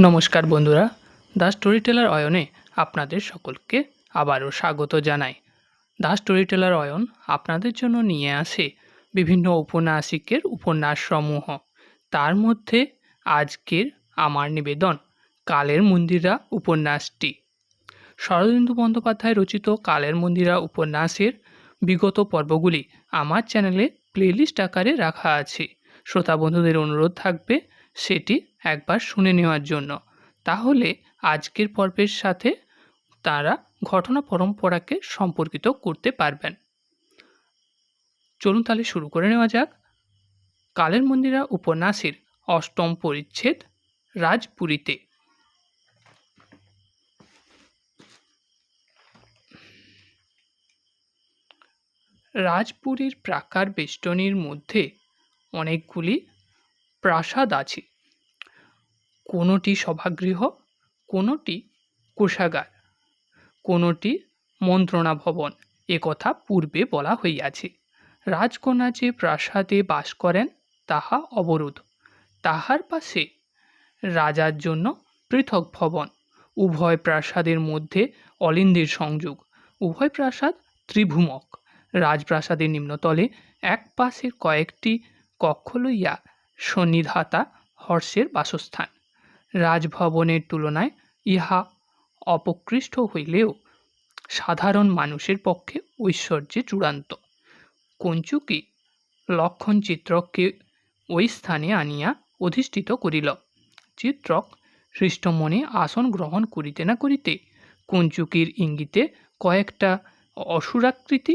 নমস্কার বন্ধুরা, the story teller অয়নে আপনাদের সকলকে আবারও স্বাগত জানাই। দ্য স্টোরি টেলার অয়ন আপনাদের জন্য নিয়ে আসে বিভিন্ন ঔপন্যাসিকের উপন্যাসসমূহ। তার মধ্যে আজকের আমার নিবেদন কালের মন্দিরা উপন্যাসটি। শরদিন্দু বন্দ্যোপাধ্যায় রচিত কালের মন্দিরা উপন্যাসের বিগত পর্বগুলি আমার চ্যানেলে প্লেলিস্ট আকারে রাখা আছে। শ্রোতা বন্ধুদের অনুরোধ থাকবে সেটি একবার শুনে নেওয়ার জন্য। তাহলে আজকের পর্বের সাথে তারা ঘটনা পরম্পরাকে সম্পর্কিত করতে পারবেন। চলুন তাহলে শুরু করে নেওয়া যাক। কালের মন্দিরা উপন্যাসের অষ্টম পরিচ্ছেদ, রাজপুরীতে। রাজপুরীর প্রাকার বেষ্টনীর মধ্যে অনেকগুলি প্রাসাদ আছে। কোনোটি সভাগৃহ, কোনোটি কোষাগার, কোনোটি মন্ত্রণা ভবন, একথা পূর্বে বলা হইয়াছে। রাজকন্যা যে প্রাসাদে বাস করেন তাহা অবরোধ। তাহার পাশে রাজার জন্য পৃথক ভবন। উভয় প্রাসাদের মধ্যে অলিন্দের সংযোগ। উভয় প্রাসাদ ত্রিভুমক। রাজপ্রাসাদের নিম্নতলে এক পাশের কয়েকটি কক্ষ লইয়া সন্নিধাতা হর্ষের বাসস্থান। রাজভবনের তুলনায় ইহা অপকৃষ্ট হইলেও সাধারণ মানুষের পক্ষে ঐশ্বর্যে চূড়ান্ত। কঞ্চুকি লক্ষণ চিত্রককে ওই স্থানে আনিয়া অধিষ্ঠিত করিল। চিত্রক হৃষ্টমনে আসন গ্রহণ করিতে না করিতে কঞ্চুকির ইঙ্গিতে কয়েকটা অসুরাকৃতি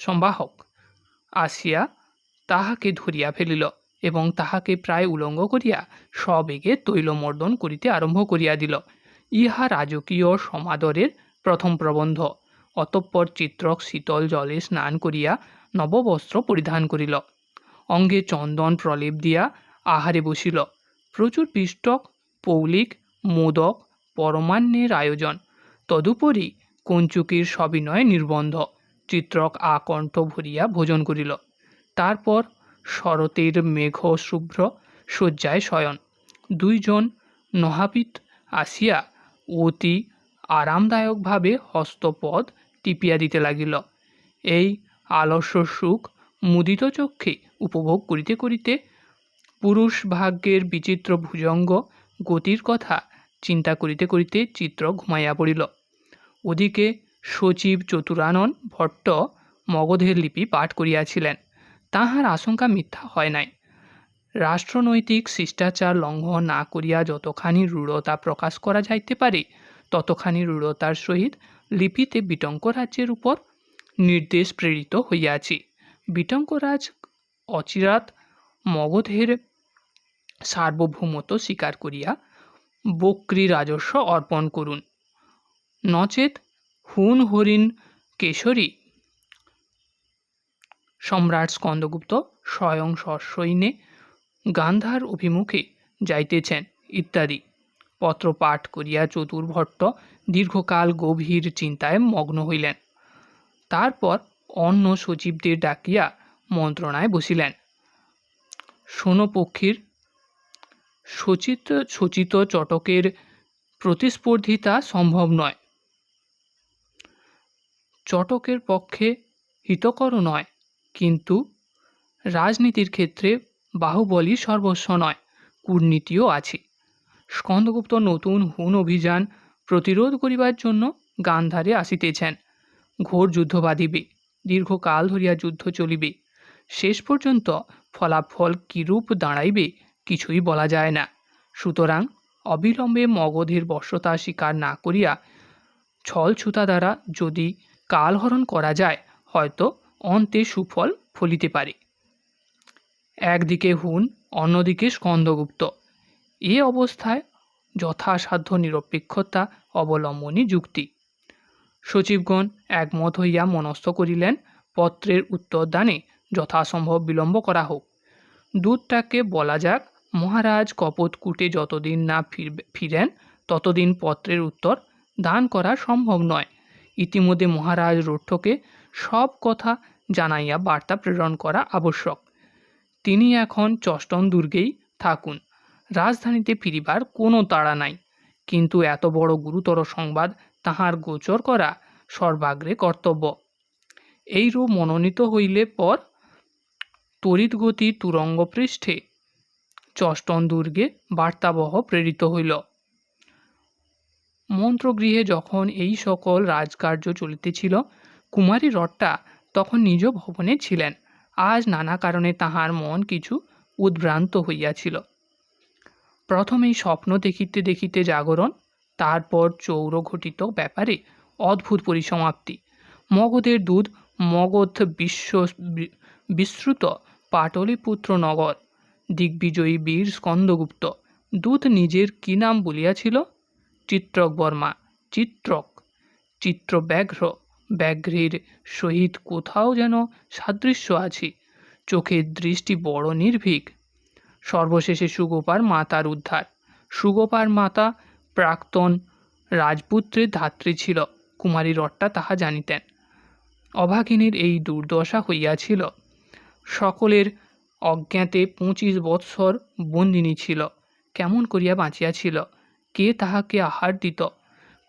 সম্বাহক আসিয়া তাহাকে ধরিয়া ফেলিল এবং তাহাকে প্রায় উলঙ্গ করিয়া সবেগে তৈলমর্দন করিতে আরম্ভ করিয়া দিল। ইহা রাজকীয় সমাদরের প্রথম প্রবন্ধ। অতঃপর চিত্রক শীতল জলে স্নান করিয়া নববস্ত্র পরিধান করিল। অঙ্গে চন্দন প্রলেপ দিয়া আহারে বসিল। প্রচুর পিষ্টক, পৌলিক, মোদক, পরমান্নের আয়োজন। তদুপরি কঞ্চুকির সবিনয় নির্বন্ধ। চিত্রক আকণ্ঠ ভরিয়া ভোজন করিল। তারপর শরতের মেঘশুভ্র শয্যায় শয়ন। দুইজন নহাপিত আসিয়া অতি আরামদায়কভাবে হস্তপদ টিপিয়া দিতে লাগিল। এই আলস্য সুখ মুদিত চক্ষে উপভোগ করিতে করিতে পুরুষ ভাগ্যের বিচিত্র ভুজঙ্গ গতির কথা চিন্তা করিতে করিতে চিত্র ঘুমাইয়া পড়িল। ওদিকে সচিব চতুরানন ভট্ট মগধের লিপি পাঠ করিয়াছিলেন। তাহার আশঙ্কা মিথ্যা হয় নাই। রাষ্ট্রনৈতিক শিষ্টাচার লঙ্ঘন না করিয়া যতখানি রূঢ়তা প্রকাশ করা যাইতে পারে ততখানি রূঢ়তার সহিত লিপিতে বিটঙ্ক রাজ্যের উপর নির্দেশ প্রেরিত হইয়াছে। বিটঙ্করাজ অচিরাৎ মগধের সার্বভৌমত্ব স্বীকার করিয়া বক্রী রাজস্ব অর্পণ করুন, নচেত হুন হরিণ কেশরী সম্রাট স্কন্দগুপ্ত স্বয়ং সসৈন্যে গান্ধার অভিমুখে যাইতেছেন ইত্যাদি পত্র পাঠ করিয়া চতুর্ভট্ট দীর্ঘকাল গভীর চিন্তায় মগ্ন হইলেন। তারপর অন্য সচিবদের ডাকিয়া মন্ত্রণায় বসিলেন। সোনপক্ষীর সচিত চটকের প্রতিস্পর্ধিতা সম্ভব নয়। চটকের পক্ষে হিতকর নয়, কিন্তু রাজনীতির ক্ষেত্রে বাহুবলই সর্বস্ব নয়, কূটনীতিও আছে। স্কন্দগুপ্ত নতুন হুন অভিযান প্রতিরোধ করিবার জন্য গান্ধারে আসিতেছেন। ঘোর যুদ্ধ বাধিবে, দীর্ঘকাল ধরিয়া যুদ্ধ চলিবে। শেষ পর্যন্ত ফলাফল কিরূপ দাঁড়াইবে কিছুই বলা যায় না। সুতরাং অবিলম্বে মগধের বশ্যতা স্বীকার না করিয়া ছলছুতা দ্বারা যদি কালহরণ করা যায় হয়তো অন্তে সুফল ফলিতে পারে। একদিকে হুন, অন্যদিকে স্কন্দগুপ্ত। এ অবস্থায় যথাসাধ্য নিরপেক্ষতা অবলম্বনই যুক্তি। সচিবগণ একমত হইয়া মনস্থ করিলেন পত্রের উত্তরদানে যথাসম্ভব বিলম্ব করা হোক। দূতটাকে বলা যাক, মহারাজ কপোতকুটে যতদিন না ফিরেন ততদিন পত্রের উত্তর দান করা সম্ভব নয়। ইতিমধ্যে মহারাজ রুদ্ধকে সব কথা জানাইয়া বার্তা প্রেরণ করা আবশ্যক। তিনি এখন চষ্টন দুর্গেই থাকুন। রাজধানীতে ফিরিবার কোনো তাড়া নাই, কিন্তু এত বড় গুরুতর সংবাদ তাহার গোচর করা সর্বাগ্রে কর্তব্য। এইরূপ মনোনীত হইলে পর তড়িৎগতি তুরঙ্গ পৃষ্ঠে চষ্টন দুর্গে বার্তাবহ প্রেরিত হইল। মন্ত্রগৃহে যখন এই সকল রাজকার্য চলিতেছিল, কুমারী রট্টা তখন নিজ ভবনে ছিলেন। আজ নানা কারণে তাহার মন কিছু উদ্ভ্রান্ত হইয়াছিল। প্রথমেই স্বপ্ন দেখিতে দেখিতে জাগরণ, তারপর চৌর ঘটিত ব্যাপারে অদ্ভুত পরিসমাপ্তি। মগধের দুধ মগধ বিশ্রুত পাটলিপুত্র নগর, দিগ্বিজয়ী বীর স্কন্দগুপ্ত। দূত নিজের কি নাম বলিয়াছিল? চিত্রক বর্মা। চিত্রক, চিত্রব্যাঘ্র, ব্যাঘ্রের সহিত কোথাও যেন সাদৃশ্য আছে। চোখের দৃষ্টি বড় নির্ভীক। সর্বশেষে সুগোপার মাতার উদ্ধার। সুগোপার মাতা প্রাক্তন রাজপুত্রের ধাত্রী ছিল। কুমারী রট্টা তাহা জানিতেন। অভাগিনীর এই দুর্দশা হইয়াছিল। সকলের অজ্ঞাতে 25 বৎসর বন্দিনী ছিল। কেমন করিয়া বাঁচিয়াছিল? কে তাহাকে আহার দিত?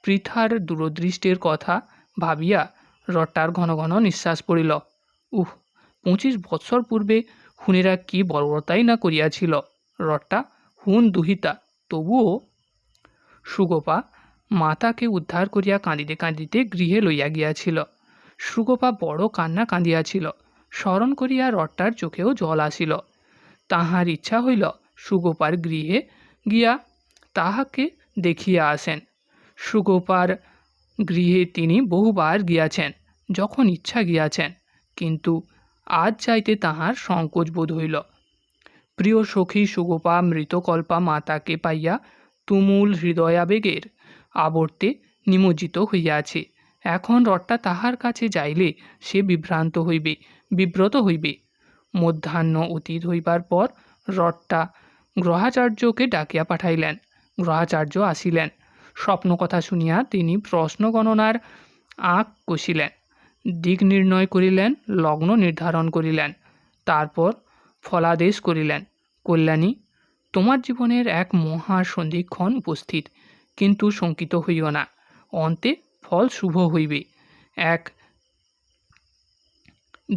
পৃথার দূরদৃষ্টির কথা ভাবিয়া রট্টার ঘন ঘন নিঃশ্বাস পড়িল। 25 বৎসর পূর্বে হুনেরা কি বর্বরতাই না করিয়াছিল। রট্টা হুন দুহিতা, তবুও। সুগোপা মাতাকে উদ্ধার করিয়া কাঁদিতে কাঁদিতে গৃহে লইয়া গিয়াছিল। সুগোপা বড় কান্না কাঁদিয়াছিল। স্মরণ করিয়া রট্টার চোখেও জল আসিল। তাহার ইচ্ছা হইল সুগোপার গৃহে গিয়া তাহাকে দেখিয়া আসেন। সুগোপার গৃহে তিনি বহুবার গিয়াছেন, যখন ইচ্ছা গিয়াছেন, কিন্তু আজ যাইতে তাহার সংকোচ বোধ হইল। প্রিয় সখী সুগোপা মৃতকল্পা মাতাকে পাইয়া তুমুল হৃদয়াবেগের আবর্তে নিমজ্জিত হইয়াছে। এখন রট্টা তাহার কাছে যাইলে সে বিব্রত হইবে। মধ্যাহ্ন অতীত হইবার পর রট্টা গ্রহাচার্যকে ডাকিয়া পাঠাইলেন। গ্রহাচার্য আসিলেন। স্বপ্নকথা শুনিয়া তিনি প্রশ্ন গণনার আঁক কষিলেন, দিক নির্ণয় করিলেন, লগ্ন নির্ধারণ করিলেন, তারপর ফলাদেশ করিলেন। কল্যাণী, তোমার জীবনের এক মহা সন্ধিক্ষণ উপস্থিত, কিন্তু শঙ্কিত হইও না, অন্তে ফল শুভ হইবে। এক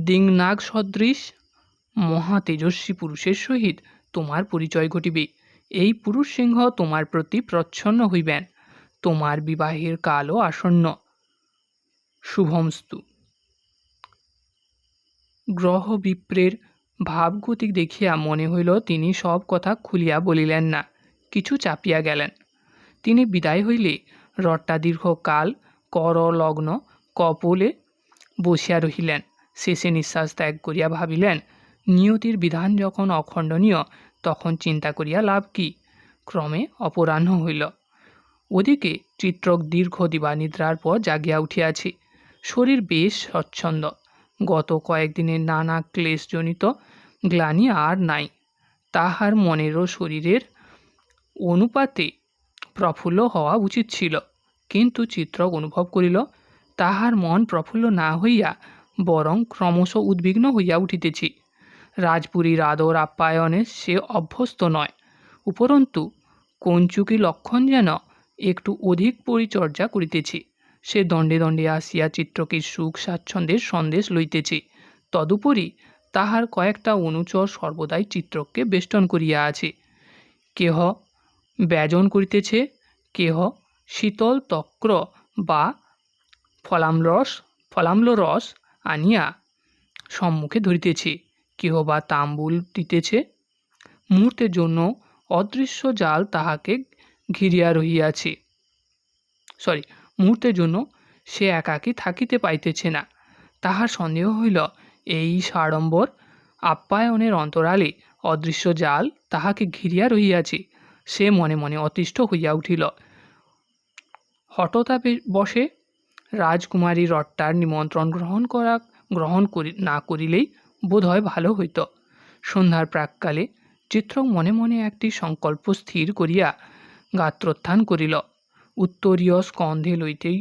দিংনাগ সদৃশ মহা তেজস্বী পুরুষের সহিত তোমার পরিচয় ঘটিবে। এই পুরুষ সিংহ তোমার প্রতি প্রচ্ছন্ন হইবেন। তোমার বিবাহের কালও আসন্ন। শুভমস্তু। গ্রহ বিপ্রের ভাবগতিক দেখিয়া মনে হইল তিনি সব কথা খুলিয়া বলিলেন না, কিছু চাপিয়া গেলেন। তিনি বিদায় হইলে রট্টা দীর্ঘকাল করলগ্ন কপোলে বসিয়া রহিলেন। শেষে নিঃশ্বাস ত্যাগ করিয়া ভাবিলেন, নিয়তির বিধান যখন অখণ্ডনীয়, তখন চিন্তা করিয়া লাভ কি? ক্রমে অপরাহ্ন হইল। ওদিকে চিত্রক দীর্ঘ দিবানিদ্রার পর জাগিয়া উঠিয়াছে। শরীর বেশ স্বচ্ছন্দ। গত কয়েকদিনের নানা ক্লেশজনিত গ্লানি আর নাই। তাহার মনেরও শরীরের অনুপাতে প্রফুল্ল হওয়া উচিত ছিল, কিন্তু চিত্রক অনুভব করিল তাহার মন প্রফুল্ল না হইয়া বরং ক্রমশ উদ্বিগ্ন হইয়া উঠিতেছে। রাজপুরীর আদর আপ্যায়নে সে অভ্যস্ত নয়। উপরন্তু কঞ্চুকি লক্ষণ যেন একটু অধিক পরিচর্যা করিতেছে। সে দণ্ডে দণ্ডে আসিয়া চিত্রকের সুখ স্বাচ্ছন্দ্যের সন্দেশ লইতেছে। তদুপরি তাহার কয়েকটা অনুচর সর্বদাই চিত্রককে বেষ্টন করিয়া আছে। কেহ ব্যজন করিতেছে, কেহ শীতল তক্র বা ফলাম্লরস আনিয়া সম্মুখে ধরিতেছে, কেহ বা তাম্বুল দিতেছে। মুহূর্তের জন্য অদৃশ্য জাল তাহাকে ঘিরিয়া রহিয়াছে। মুহূর্তের জন্য সে একাকী থাকিতে পাইতেছে না। তাহার সন্দেহ হইল এই সাড়ম্বর আপ্যায়নের অন্তরালে অদৃশ্য জাল তাহাকে ঘিরিয়া রহিয়াছে। সে মনে মনে অতিষ্ঠ হইয়া উঠিল। হঠতাবশে রাজকুমারী রট্টার নিমন্ত্রণ গ্রহণ না করিলেই বোধ হয় ভালো হইত। সন্ধ্যার প্রাক্কালে চিত্রক মনে মনে একটি সংকল্প স্থির করিয়া গাত্রোত্থান করিল। উত্তরীয় স্কন্ধে লইতেই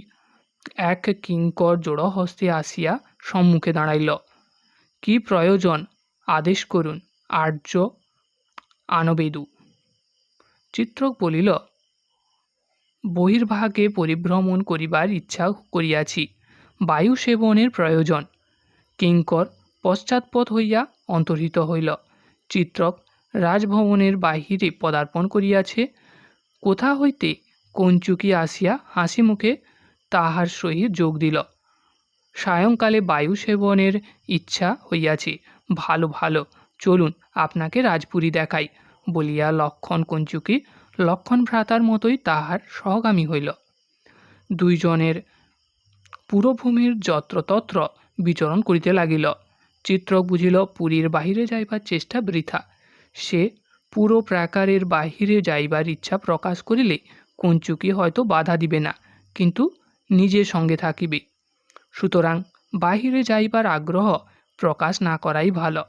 এক কিঙ্কর জোড়হস্তে আসিয়া সম্মুখে দাঁড়াইল। কি প্রয়োজন, আদেশ করুন, আর্য আনবেদু। চিত্রক বলিল, বহির্ভাগে পরিভ্রমণ করিবার ইচ্ছা করিয়াছি, বায়ু সেবনের প্রয়োজন। কিঙ্কর পশ্চাৎপদ হইয়া অন্তর্হিত হইল। চিত্রক রাজভবনের বাহিরে পদার্পণ করিয়াছে। কোথা হইতে কঞ্চুকি আসিয়া হাসি মুখে তাহার সহিত যোগ দিল। সায়ংকালে বায়ু সেবনের ইচ্ছা হইয়াছে। ভালো ভালো, চলুন আপনাকে রাজপুরী দেখাই বলিয়া লক্ষণ কঞ্চুকি লক্ষণ ভ্রাতার মতোই তাহার সহগামী হইল। দুইজনের পুরভূমির যত্রতত্র বিচরণ করিতে লাগিল। চিত্রক বুঝিল পুরীর বাহিরে যাইবার চেষ্টা বৃথা। সে পুরো প্রাকারের বাহিরে যাইবার ইচ্ছা প্রকাশ করিলে কঞ্চুকি হয়তো বাধা দিবে না, কিন্তু নিজে সঙ্গে থাকিবে। সুতরাং বাহিরে যাইবার আগ্রহ প্রকাশ না করাই ভালো।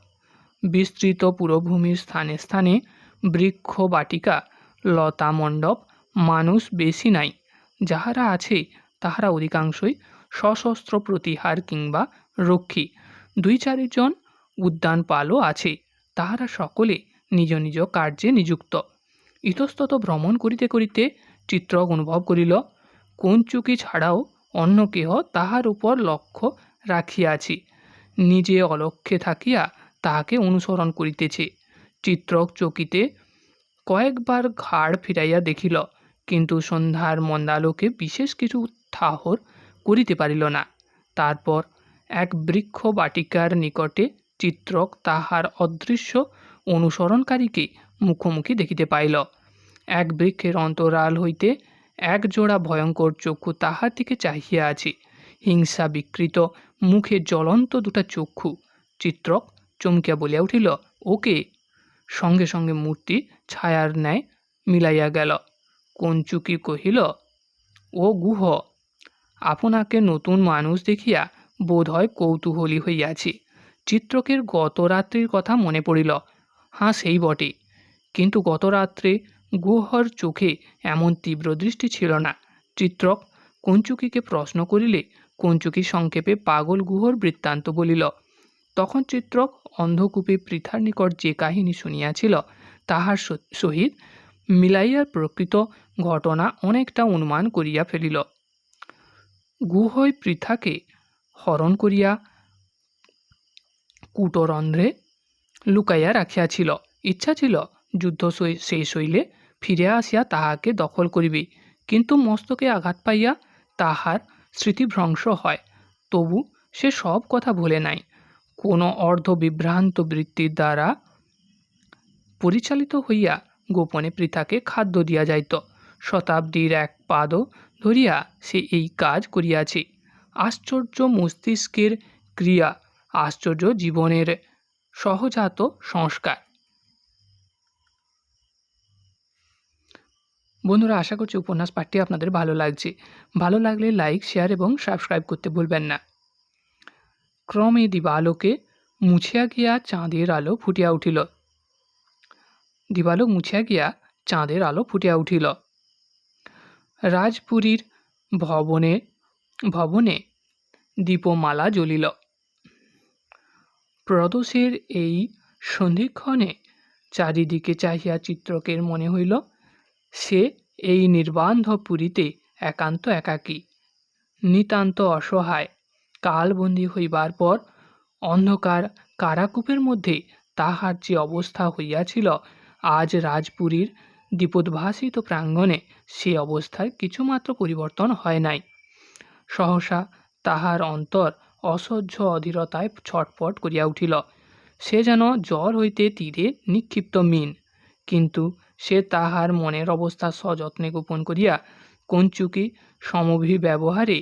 বিস্তৃত পুরভূমির স্থানে স্থানে বৃক্ষ বাটিকা, লতা মণ্ডপ, মানুষ বেশি নাই। যাহারা আছে তাহারা অধিকাংশই সশস্ত্র প্রতিহার কিংবা রক্ষী। 2-4 জন উদ্যানপালও আছে। তাহারা সকলে নিজ নিজ কার্যে নিযুক্ত। ইতস্তত ভ্রমণ করিতে করিতে চিত্রক অনুভব করিল, কঞ্চুকি ছাড়াও অন্য কেহ তাহার উপর লক্ষ্য রাখিয়াছি। নিজে অলক্ষ্যে থাকিয়া তাহাকে অনুসরণ করিতেছে। চিত্রক চকিতে কয়েকবার ঘাড় ফিরাইয়া দেখিল, কিন্তু সন্ধ্যার মন্দালোকে বিশেষ কিছু ঠাহর করিতে পারিল না। তারপর এক বৃক্ষ বাটিকার নিকটে চিত্রক তাহার অদৃশ্য অনুসরণকারীকে মুখোমুখি দেখিতে পাইল। এক বৃক্ষের অন্তরাল হইতে এক জোড়া ভয়ঙ্কর চক্ষু তাহার দিকে চাহিয়া আছে। হিংসা বিকৃত মুখে জ্বলন্ত 2টা চক্ষু। চিত্রক চমকিয়া বলিয়া উঠিল, ওকে! সঙ্গে সঙ্গে মূর্তি ছায়ার ন্যায় মিলাইয়া গেল। কঞ্চুকি কহিল, ও গুহ, আপনাকে নতুন মানুষ দেখিয়া বোধ হয় কৌতূহলী হইয়াছি। চিত্রকের গত রাত্রির কথা মনে পড়িল। হ্যাঁ, সেই বটে, কিন্তু গত রাত্রে গুহর চোখে এমন তীব্র দৃষ্টি ছিল না। চিত্রক কঞ্চুকিকে প্রশ্ন করিলে কঞ্চুকি সংক্ষেপে পাগল গুহর বৃত্তান্ত বলিল। তখন চিত্রক অন্ধকূপে পৃথার নিকট যে কাহিনী শুনিয়াছিল তাহার সহিত মিলাইয়া প্রকৃত ঘটনা অনেকটা অনুমান করিয়া ফেলিল। গুহই পৃথাকে হরণ করিয়া কূটরন্ধ্রে লুকাইয়া রাখিয়াছিল। ইচ্ছা ছিল যুদ্ধ শেষ হইলে ফিরে আসিয়া তাহাকে দখল করিবে, কিন্তু মস্তকে আঘাত পাইয়া তাহার স্মৃতিভ্রংশ হয়। তবু সে সব কথা ভুলে নাই। কোনো অর্ধবিভ্রান্ত বৃত্তির দ্বারা পরিচালিত হইয়া গোপনে পৃথাকে খাদ্য দিয়া যাইত। শতাব্দীর এক পাদও ধরিয়া সে এই কাজ করিয়াছে। আশ্চর্য মস্তিষ্কের ক্রিয়া, আশ্চর্য জীবনের সহজাত সংস্কার। বন্ধুরা, আশা করছি উপন্যাস পাঠটি আপনাদের ভালো লাগছে। ভালো লাগলে লাইক, শেয়ার এবং সাবস্ক্রাইব করতে ভুলবেন না। ক্রমে দিবালোকে মুছিয়া গিয়া চাঁদের আলো ফুটিয়া উঠিল। দিবালোক মুছিয়া গিয়া চাঁদের আলো ফুটিয়া উঠিল। রাজপুরীর ভবনে ভবনে দীপমালা জ্বলিল। প্রদোষের এই সন্ধিক্ষণে চারিদিকে চাহিয়া চিত্রকের মনে হইল সে এই নির্বান্ধ পুরীতে একান্ত একাকী, নিতান্ত অসহায়। কালবন্দী হইবার পর অন্ধকার কারাকূপের মধ্যে তাহার যে অবস্থা হইয়াছিল, আজ রাজপুরীর দীপোদ্ভাসিত প্রাঙ্গণে সে অবস্থায় কিছুমাত্র পরিবর্তন হয় নাই। সহসা তাহার অন্তর অসহ্য অধীরতায় ছটফট করিয়া উঠিল। সে যেন জল হইতে তীরে নিক্ষিপ্ত মিন। কিন্তু সে তাহার মনের অবস্থা সযত্নে গোপন করিয়া কঞ্চুকি সমভিব্যবহারে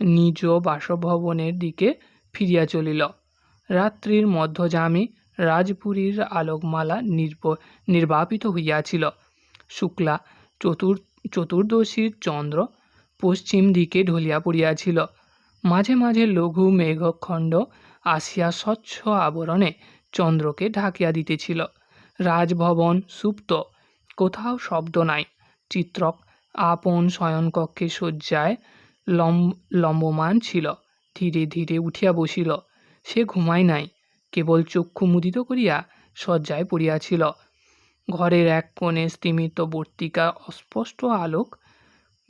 নিজ বাসভবনের দিকে ফিরিয়া চলিল। রাত্রির মধ্যযামে রাজপুরীর আলোকমালা নির্বাপিত হইয়াছিল। শুক্লা চতুর্দশীর চন্দ্র পশ্চিম দিকে ঢলিয়া পড়িয়াছিল। মাঝে মাঝে লঘু মেঘখণ্ড আসিয়া স্বচ্ছ আবরণে চন্দ্রকে ঢাকিয়া দিতেছিল। রাজভবন সুপ্ত, কোথাও শব্দ নাই। চিত্রক আপন শয়নকক্ষে শয্যায় লম্বমান ছিল। ধীরে ধীরে উঠিয়া বসিল। সে ঘুমায় নাই, কেবল চক্ষু মুদিত করিয়া শয্যায় পড়িয়াছিল। ঘরের এক কোণে স্তিমিত বর্তিকা অস্পষ্ট আলোক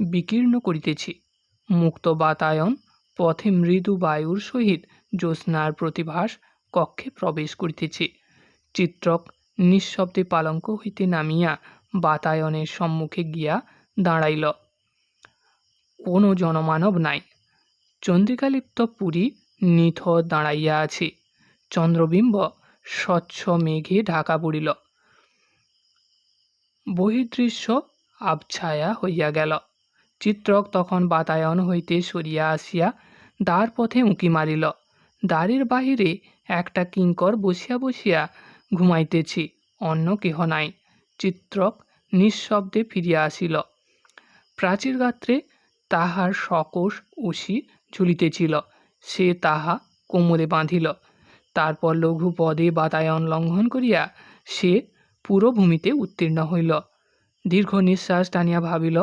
বিকীর্ণ করিতেছে। মুক্ত বাতায়ন পথে মৃদু বায়ুর সহিত জ্যোৎস্নার প্রতিভাস কক্ষে প্রবেশ করিতেছে। চিত্রক নিঃশব্দে পালঙ্ক হইতে নামিয়া বাতায়নের সম্মুখে গিয়া দাঁড়াইল। কোনো জনমানব নাই। চন্দ্রিকালিপ্ত পুরী নিথর দাঁড়াইয়া আছে। চন্দ্রবিম্ব স্বচ্ছ মেঘে ঢাকা পড়িল। বহির্দৃশ্য আবছায়া হইয়া গেল। চিত্রক তখন বাতায়ন হইতে সরিয়া আসিয়া দ্বার পথে উঁকি মারিল। দ্বারের বাহিরে একটা কিঙ্কর বসিয়া বসিয়া ঘুমাইতেছে, অন্য কেহ নাই। চিত্রক নিঃশব্দে ফিরিয়া আসিল। প্রাচীর গাত্রে তাহার সকোষ উশি ঝুলিতেছিল, সে তাহা কোমরে বাঁধিল। তারপর লঘু পদে বাতায়ন লঙ্ঘন করিয়া সে পুরো ভূমিতে উত্তীর্ণ হইল। দীর্ঘ নিঃশ্বাস টানিয়া ভাবিল,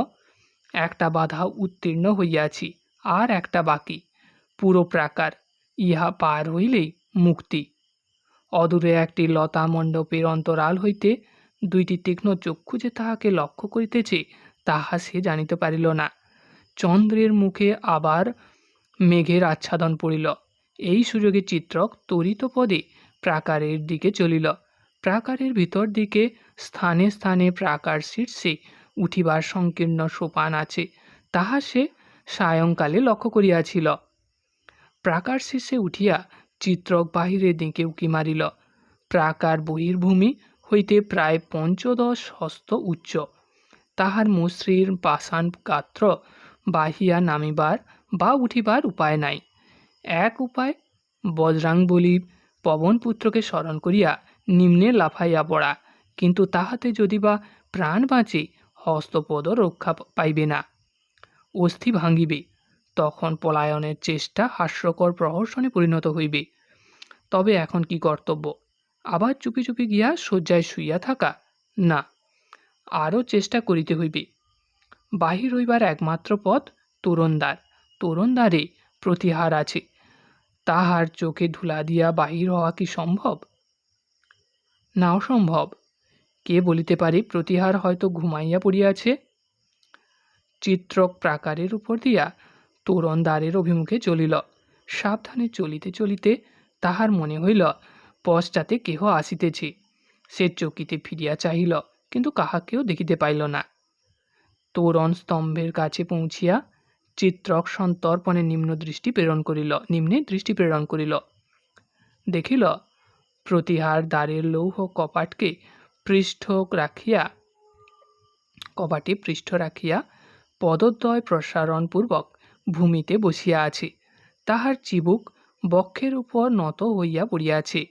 একটা বাধা উত্তীর্ণ হইয়াছি, আর একটা বাকি। পুরো প্রাকার, ইহা পার হইলেই মুক্তি। অদূরে একটি লতা মণ্ডপের অন্তরাল হইতে দুইটি তীক্ষ্ণ চক্ষু যে তাহাকে লক্ষ্য করিতেছে তাহা সে জানিতে পারিল না। চন্দ্রের মুখে আবার মেঘের আচ্ছাদন পড়িল। এই সুযোগে চিত্রক ত্বরিত পদে প্রাকারের দিকে চলিল। প্রাকারের ভিতর দিকে স্থানে স্থানে প্রাকার শীর্ষে উঠিবার সংকীর্ণ সোপান আছে, তাহা সে সায়ংকালে লক্ষ্য করিয়াছিল। প্রাকার শীর্ষে উঠিয়া চিত্রক বাহিরের দিকে উঁকি মারিল। প্রাকার বহির্ভূমি হইতে প্রায় ৫-১০ হস্ত উচ্চ। তাহার মসৃণ পাষাণ গাত্র বাহিয়া নামিবার বা উঠিবার উপায় নাই। এক উপায় বজ্রাঙ্গবলী পবনপুত্রকে স্মরণ করিয়া নিম্নে লাফাইয়া পড়া, কিন্তু তাহাতে যদি বা প্রাণ বাঁচে হস্তপদ রক্ষা পাইবে না, অস্থি ভাঙ্গিবে। তখন পলায়নের চেষ্টা হাস্যকর প্রহসনে পরিণত হইবে। তবে এখন কি কর্তব্য? আবার চুপি চুপি গিয়া শয্যায় শুইয়া থাকা? না, আরও চেষ্টা করিতে হইবে। বাহির হইবার একমাত্র পথ তোরণদ্বার। তোরণদ্বারে প্রতিহার আছে, তাহার চোখে ধুলা দিয়া বাহির হওয়া কি সম্ভব? না, অসম্ভব। কে বলিতে পারে প্রতিহার হয়তো ঘুমাইয়া পড়িয়াছে। চিত্রক প্রাকারের উপর দিয়া তোরণদ্বারের অভিমুখে চলিল। সাবধানে চলিতে চলিতে তাহার মনে হইল পশ্চাতে কেহ আসিতেছে। সে চকিতে ফিরিয়া চাহিল, কিন্তু কাহাকেও দেখিতে পাইল না। তোরণ স্তম্ভের কাছে পৌঁছিয়া চিত্রক সন্তর্পণে নিম্নে দৃষ্টি প্রেরণ করিল। দেখিল প্রতিহার দ্বারের লৌহ কপাটে পৃষ্ঠ রাখিয়া পদদ্বয় প্রসারণপূর্বক ভূমিতে বসিয়া আছে। তাহার চিবুক বক্ষের উপর নত হইয়া পড়িয়াছে,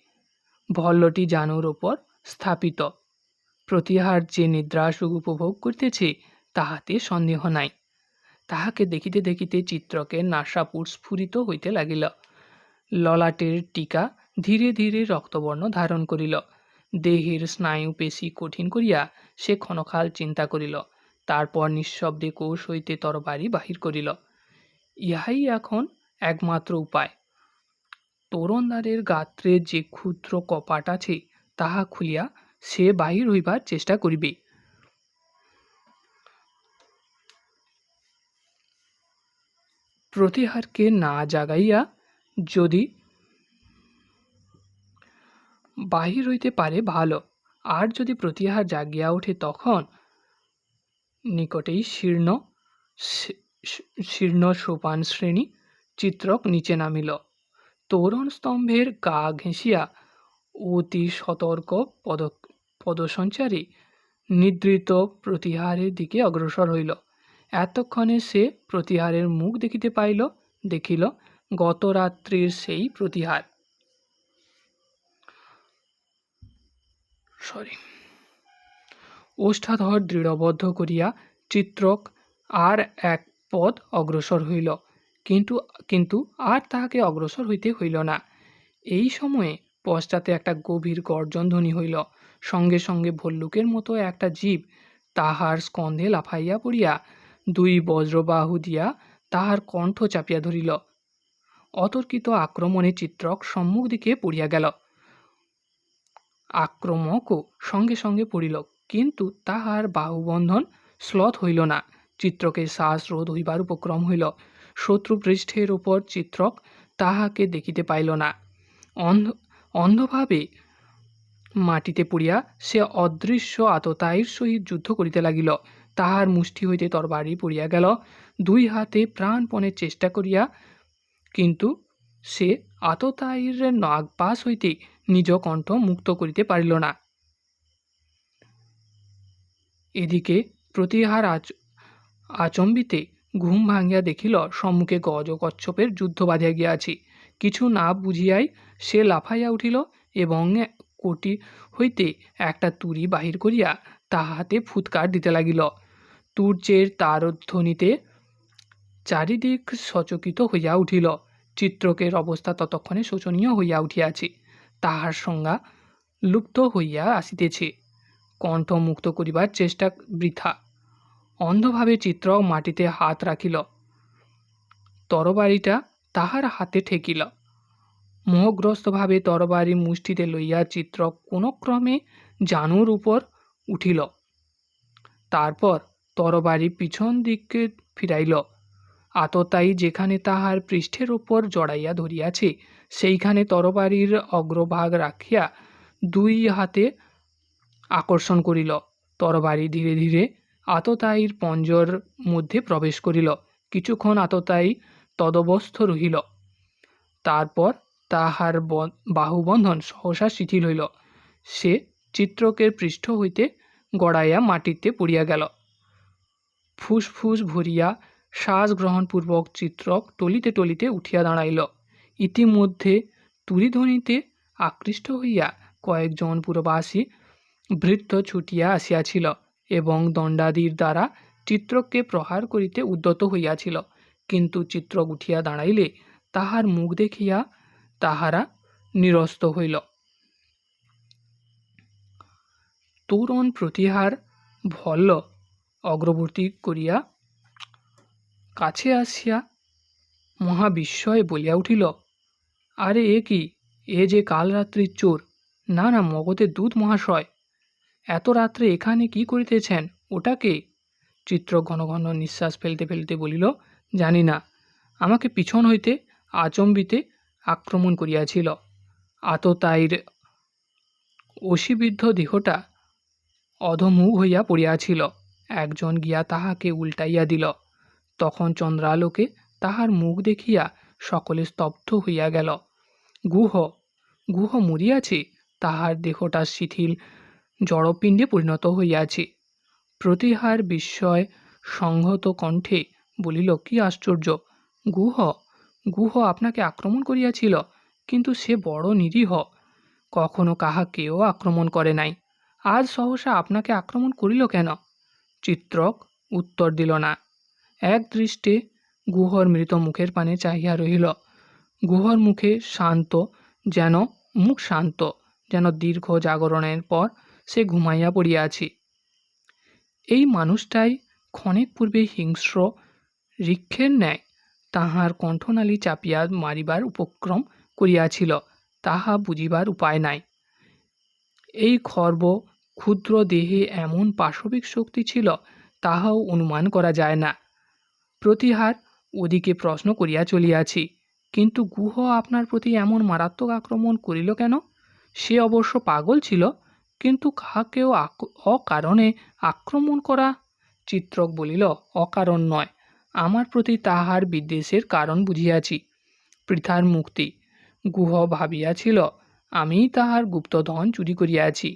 ভল্লটি জানুর উপর স্থাপিত। প্রতিহার যে নিদ্রাসুখ উপভোগ করিতেছে তাহাতে সন্দেহ নাই। তাহাকে দেখিতে দেখিতে চিত্রকের নাসাপুট স্ফুরিত হইতে লাগিল। ললাটের টিকা ধীরে ধীরে রক্তবর্ণ ধারণ করিল। দেহের স্নায়ু পেশি কঠিন করিয়া সে ক্ষণকাল চিন্তা করিল। তারপর নিঃশব্দে কোষ হইতে তরবারি বাহির করিল। ইহাই এখন একমাত্র উপায়। তোরণদ্বারের গাত্রে যে ক্ষুদ্র কপাট আছে তাহা খুলিয়া সে বাহির হইবার চেষ্টা করিবে। প্রতিহারকে না জাগাইয়া যদি বাহির হইতে পারে ভালো, আর যদি প্রতিহার জাগিয়া ওঠে তখন নিকটেই শীর্ণ সোপান শ্রেণী। চিত্রক নিচে নামিল। তোরণ স্তম্ভের গা ঘেঁষিয়া অতি সতর্ক পদসঞ্চারে নিদ্রিত প্রতিহারের দিকে অগ্রসর হইল। এতক্ষণে সে প্রতিহারের মুখ দেখিতে পাইল। দেখিল গত রাত্রির সেই প্রতিহার। ওষ্ঠাধর দৃঢ়বদ্ধ করিয়া চিত্রক আর এক পদ অগ্রসর হইল, কিন্তু আর তাহাকে অগ্রসর হইতে হইল না। এই সময়ে পশ্চাতে একটা গভীর গর্জন ধ্বনি হইল। সঙ্গে সঙ্গে ভল্লুকের মতো একটা জীব তাহার স্কন্ধে লাফাইয়া পড়িয়া দুই বজ্রবাহু দিয়া তাহার কণ্ঠ চাপিয়া ধরিল। অতর্কিত আক্রমণে চিত্রক সম্মুখ দিকে পড়িয়া গেল। আক্রমকও সঙ্গে সঙ্গে পড়িল। কিন্তু তাহার বাহুবন্ধন শ্লথ হইল না। চিত্রকে শ্বাসরোধ হইবার উপক্রম হইল। শত্রু পৃষ্ঠের উপর চিত্রক তাহাকে দেখিতে পাইল না। অন্ধভাবে মাটিতে পড়িয়া সে অদৃশ্য আততায়ীর সহিত যুদ্ধ করিতে লাগিল। তাহার মুষ্টি হইতে তরবারি পড়িয়া গেল। দুই হাতে প্রাণপণে চেষ্টা করিয়া কিন্তু সে আততায়ীর নাগপাশ হইতে নিজ কণ্ঠ মুক্ত করিতে পারিল না। এদিকে প্রতিহার আচম্বিতে ঘুম ভাঙিয়া দেখিল সম্মুখে গজ ও কচ্ছপের যুদ্ধ বাঁধিয়া গিয়াছে। কিছু না বুঝিয়াই সে লাফাইয়া উঠিল এবং কোটি হইতে একটা তুরি বাহির করিয়া তাহাতে ফুৎকার দিতে লাগিল। তুর্যের তারধ্বনিতে চারিদিক সচকিত হইয়া উঠিল। চিত্রকের অবস্থা ততক্ষণে শোচনীয় হইয়া উঠিয়াছে। তাহার সংজ্ঞা লুপ্ত হইয়া আসিতেছে। কণ্ঠ মুক্ত করিবার চেষ্টা বৃথা। অন্ধভাবে চিত্রক মাটিতে হাত রাখিল। তরবারিটা তাহার হাতে ঠেকিল। মোহগ্রস্তভাবে তরবারি মুষ্টিতে লইয়া চিত্রক কোনক্রমে জানুর উপর উঠিল। তারপর তরবারি পিছন দিকে ফিরাইল। আততায়ী যেখানে তাহার পৃষ্ঠের উপর জড়াইয়া ধরিয়াছে সেইখানে তরবারির অগ্রভাগ রাখিয়া দুই হাতে আকর্ষণ করিল। তরবারি ধীরে ধীরে আততায়ীর পঞ্জর মধ্যে প্রবেশ করিল। কিছুক্ষণ আততায়ী তদবস্থ রহিল। তারপর তাহার বাহুবন্ধন সহসা শিথিল হইল। সে চিত্রকের পৃষ্ঠ হইতে গড়াইয়া মাটিতে পড়িয়া গেল। ফুসফুস ভরিয়া শ্বাস গ্রহণপূর্বক চিত্রক টলিতে টলিতে উঠিয়া দাঁড়াইল। ইতিমধ্যে তুরিধ্বনিতে আকৃষ্ট হইয়া কয়েকজন পুরবাসী ভৃত্য ছুটিয়া আসিয়াছিল এবং দণ্ডাদির দ্বারা চিত্রককে প্রহার করিতে উদ্যত হইয়াছিল। কিন্তু চিত্রক উঠিয়া দাঁড়াইলে তাহার মুখ দেখিয়া তাহারা নিরস্ত হইল। তরুণ প্রতিহার ভল্ল অগ্রবর্তী করিয়া কাছে আসিয়া মহাবিস্ময়ে বলিয়া উঠিল, আরে এ কি? এ যে কাল রাত্রির চোর। না না, মগধের দূত মহাশয়। এত রাত্রে এখানে কি করিতেছেন? ওটা কে? চিত্র ঘন ঘন নিঃশ্বাস ফেলতে ফেলতে বলিল, জানি না। আমাকে পিছন হইতে আচম্বিতে আক্রমণ করিয়াছিল। আততায়ীর অশীবিদ্ধ দেহটা অধমুখ হইয়া পড়িয়াছিল। একজন গিয়া তাহাকে উল্টাইয়া দিল। তখন চন্দ্রালোকে তাহার মুখ দেখিয়া সকলে স্তব্ধ হইয়া গেল। গুহ গুহ মরিয়াছে। তাহার দেহটা শিথিল জড়পিণ্ডে পরিণত হইয়াছে। প্রতিহার বিস্ময় সংহত কণ্ঠে বলিল, কি আশ্চর্য! গুহ গুহ আপনাকে আক্রমণ করিয়াছিল, কিন্তু সে বড় নিরীহ, কখনো কাহাকেও আক্রমণ করে নাই। আজ সহসা আপনাকে আক্রমণ করিল কেন? চিত্রক উত্তর দিল না। এক দৃষ্টে গুহর মৃত মুখের পানে চাহিয়া রহিল। গুহর মুখে শান্ত, যেন মুখ শান্ত, যেন দীর্ঘ জাগরণের পর সে ঘুমাইয়া পড়িয়াছে। এই মানুষটাই ক্ষণেক পূর্বে হিংস্র ঋক্ষের ন্যায় তাহার কণ্ঠনালী চাপিয়া মারিবার উপক্রম করিয়াছিল, তাহা বুঝিবার উপায় নাই। এই খর্ব ক্ষুদ্র দেহে এমন পাশবিক শক্তি ছিল, তাহাও অনুমান করা যায় না। প্রতিহার ওদিকে প্রশ্ন করিয়া চলিয়াছি, কিন্তু গুহ আপনার প্রতি এমন মারাত্মক আক্রমণ করিল কেন? সে অবশ্য পাগল ছিল, কিন্তু কাহাকেও অকারণে আক্রমণ করা? চিত্রক বলিল, অকারণ নয়। আমার প্রতি তাহার বিদ্বেষের কারণ বুঝিয়াছি। পৃথার মুক্তি। গুহ ভাবিয়াছিল আমিই তাহার গুপ্তধন চুরি করিয়াছি।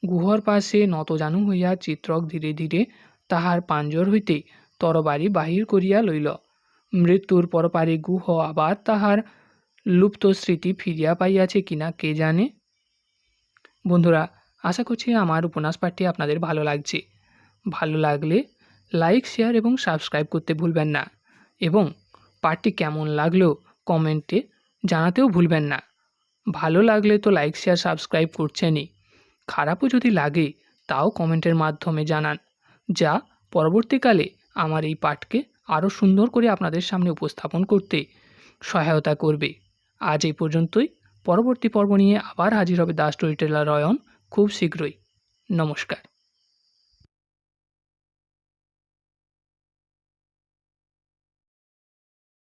গুহর পাশে নতজানু হইয়া চিত্রক ধীরে ধীরে তাহার পাঞ্জর হইতে তরবারি বাহির করিয়া লইল। মৃত্যুর পরপারে গুহ আবার তাহার লুপ্ত স্মৃতি ফিরিয়া পাইয়াছে কিনা কে জানে। বন্ধুরা, আশা করছি আমার উপন্যাস পাঠটি আপনাদের ভালো লাগছে। ভালো লাগলে লাইক, শেয়ার এবং সাবস্ক্রাইব করতে ভুলবেন না, এবং পাঠটি কেমন লাগলো কমেন্টে জানাতেও ভুলবেন না। ভালো লাগলে তো লাইক, শেয়ার, সাবস্ক্রাইব করছেনই, খারাপও যদি লাগে তাও কমেন্টের মাধ্যমে জানান, যা পরবর্তীকালে আমার এই পাঠকে আরও সুন্দর করে আপনাদের সামনে উপস্থাপন করতে সহায়তা করবে। আজ এই পর্যন্তই। পরবর্তী পর্ব নিয়ে আবার হাজির হবে দ্য স্টোরি টেলার অয়ন খুব শীঘ্রই। নমস্কার।